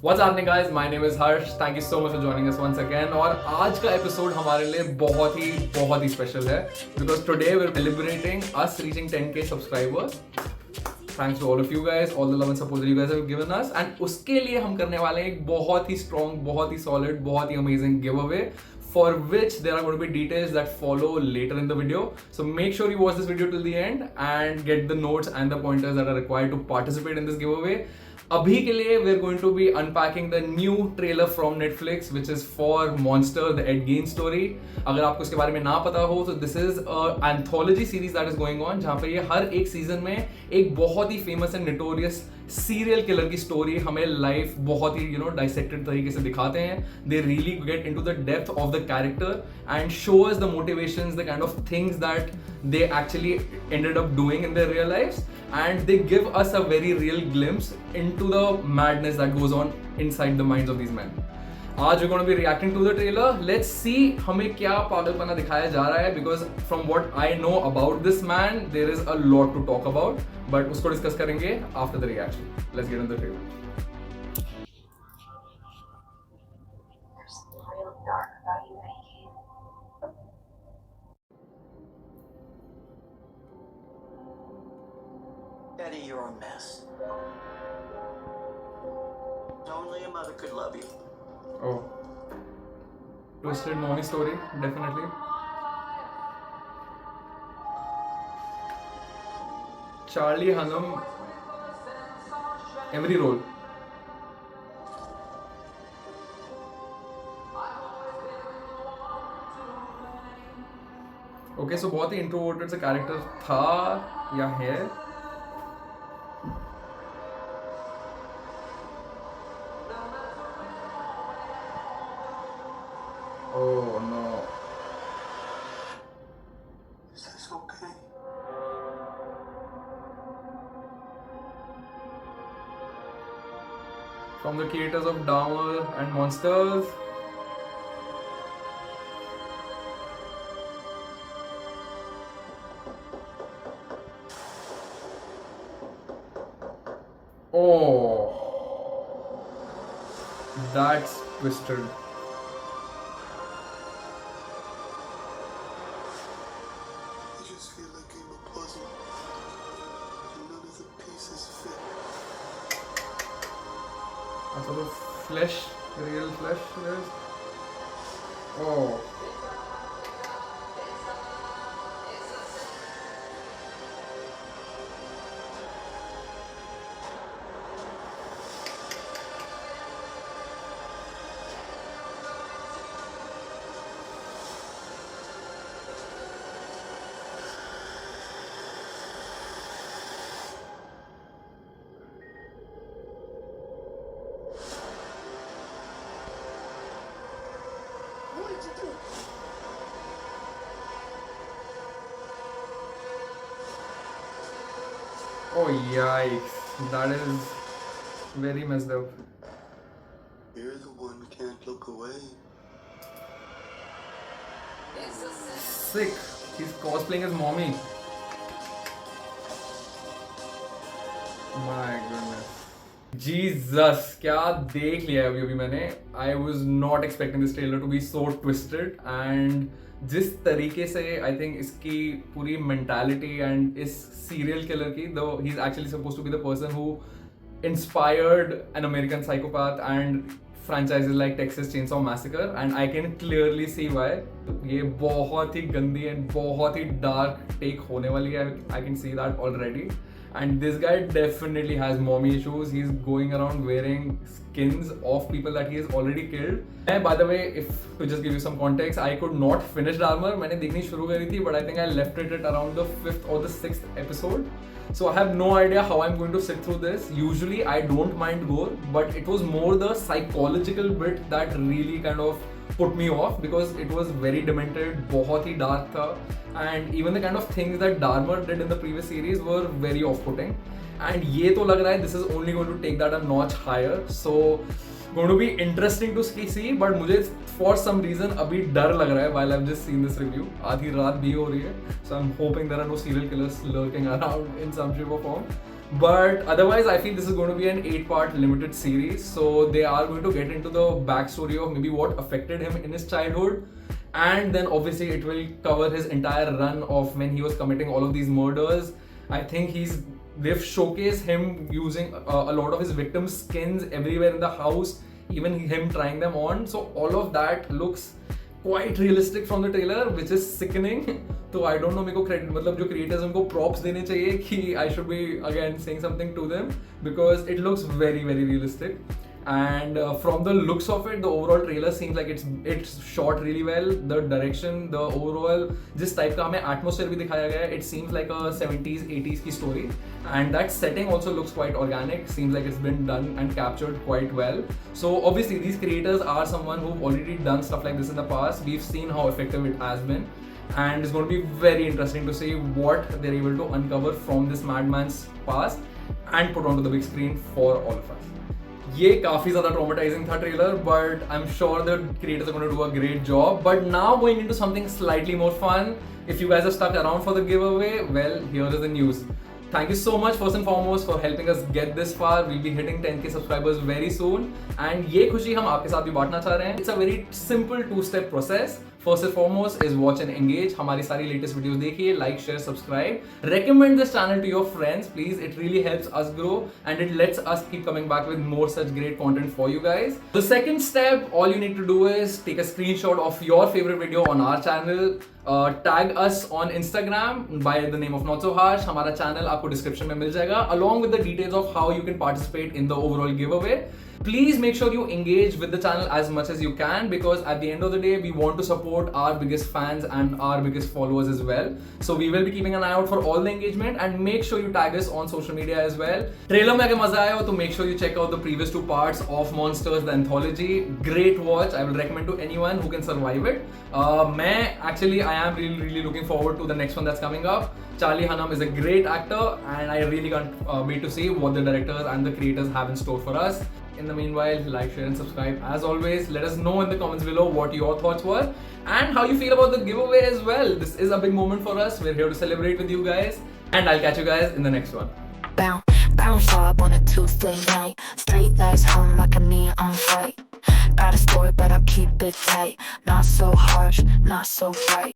What's happening guys? My name is Harsh. Thank you so much for joining us once again. और आज का episode हमारे लिए बहुत ही स्पेशल है because today we're celebrating us reaching 10k subscribers. Thanks to all of you guys, all the love and support that you guys have given us. And उसके लिए हम करने वाले हैं एक बहुत ही strong, बहुत ही solid, बहुत ही amazing giveaway for which there are going to be details that follow later in the video. So make sure you watch this video till the end and get the notes and the pointers that are required to participate in this giveaway. अभी के लिए we're going to be unpacking the new trailer from Netflix which is for Monster the Ed Gein story. अगर आपको इसके बारे में ना पता हो तो this is a anthology series that is going on जहाँ पे ये हर एक सीजन में एक बहुत ही famous and notorious serial killer की स्टोरी हमें लाइफ बहुत ही डाइसेक्टेड तरीके से दिखाते हैं. They really get into the depth of the character and show us the motivations, the kind of things that they actually ended up doing in their real lives, and they give us a very real glimpse into the madness that goes on inside the minds of these men. आज we're going to be reacting to the trailer. Let's see हमें क्या पागलपना दिखाया जा रहा है because from what I know about this man there is a lot to talk about, but उसको discuss करेंगे after the reaction. Let's get into the trailer. Eddie, you're a mess. Only a mother could love you. Oh, twisted mommy story, definitely. Charlie Hunnam, every role. Okay, so बहुत ही introverted सा character था या है. Oh no. Is this okay? From the creators of Dahmer and Monsters. Oh, that's twisted. I just feel like I'm a puzzle. And none of the pieces fit. Also the flesh, the real flesh is. Oh. What did you do? Oh yikes. That is very messed up. You're the one who can't look away. Sick. He's cosplaying as mommy. My goodness. Jesus, क्या देख लिया है अभी मैंने. I was not expecting this trailer to be so twisted, and जिस तरीके से I think इसकी पूरी mentality and इस serial killer की, though he's actually supposed to be the person who inspired an American Psychopath and franchises like Texas Chainsaw Massacre, and I can clearly see why. तो ये बहुत ही गंदी and बहुत ही dark take होने वाली है. I can see that already. And this guy definitely has mommy issues. He's going around wearing skins of people that he has already killed. And by the way, if to just give you some context, I could not finish Dahmer. मैंने देखनी शुरू करी थी, but I think I left it at around the 5th or the 6th episode. So I have no idea how I'm going to sit through this. Usually I don't mind gore, but it was more the psychological bit that really kind of put me off because it was very demented, बहुत ही dark था, and even the kind of things that Dahmer did in the previous series were very off-putting. And ये तो लग रहा है this is only going to take that a notch higher. So going to be interesting to see, but मुझे for some reason अभी डर लग रहा है while I've just seen this review. आधी रात भी हो रही है, so I'm hoping there are no serial killers lurking around in some shape or form. But otherwise, I feel this is going to be an 8-part limited series. So they are going to get into the backstory of maybe what affected him in his childhood. And then obviously it will cover his entire run of when he was committing all of these murders. I think they've showcased him using a lot of his victims' skins everywhere in the house, even him trying them on. So all of that looks quite realistic from the trailer, which is sickening. तो I don't know, मेरे को credit मतलब जो creators उनको props देने चाहिए कि I should be again saying something to them, because it looks very very realistic. And from the looks of it, the overall trailer seems like it's shot really well. The direction, the overall जिस type का हमें atmosphere भी दिखाया गया है, it seems like a 70s 80s की story. And that setting also looks quite organic. Seems like it's been done and captured quite well. So obviously these creators are someone who've already done stuff like this in the past. We've seen how effective it has been. And it's going to be very interesting to see what they're able to uncover from this madman's past and put onto the big screen for all of us. ये काफी ज़्यादा traumatizing था trailer, but I'm sure the creators are going to do a great job. But now going into something slightly more fun. If you guys are stuck around for the giveaway, well, here is the news. Thank you so much first and foremost for helping us get this far. We'll be hitting 10k subscribers very soon. And ये खुशी हम आपके साथ भी बांटना चाह रहे हैं. It's a very simple 2-step process. First and foremost is watch and engage. हमारी सारी latest videos देखिए, like, share, subscribe. Recommend this channel to your friends, please. It really helps us grow and it lets us keep coming back with more such great content for you guys. The second step, all you need to do is take a screenshot of your favorite video on our channel. Tag us on Instagram by the name of Not So Harsh. हमारा channel आपको description में मिल जाएगा, along with the details of how you can participate in the overall giveaway. Please make sure you engage with the channel as much as you can, because at the end of the day we want to support our biggest fans and our biggest followers as well. So we will be keeping an eye out for all the engagement, and make sure you tag us on social media as well. Trailer में अगर मजा आया हो तो make sure you check out the previous 2 parts of Monsters the Anthology. Great watch. I will recommend to anyone who can survive it. I am really looking forward to the next one that's coming up. Charlie Hunnam is a great actor, and I really can't wait to see what the directors and the creators have in store for us. In the meanwhile, like, share and subscribe. As always, let us know in the comments below what your thoughts were and how you feel about the giveaway as well. This is a big moment for us. We're here to celebrate with you guys, and I'll catch you guys in the next one. Bounce up on a Tuesday night. Straight lights hung like a neon fight. Got a story but I'll keep it tight. Not so harsh, not so bright.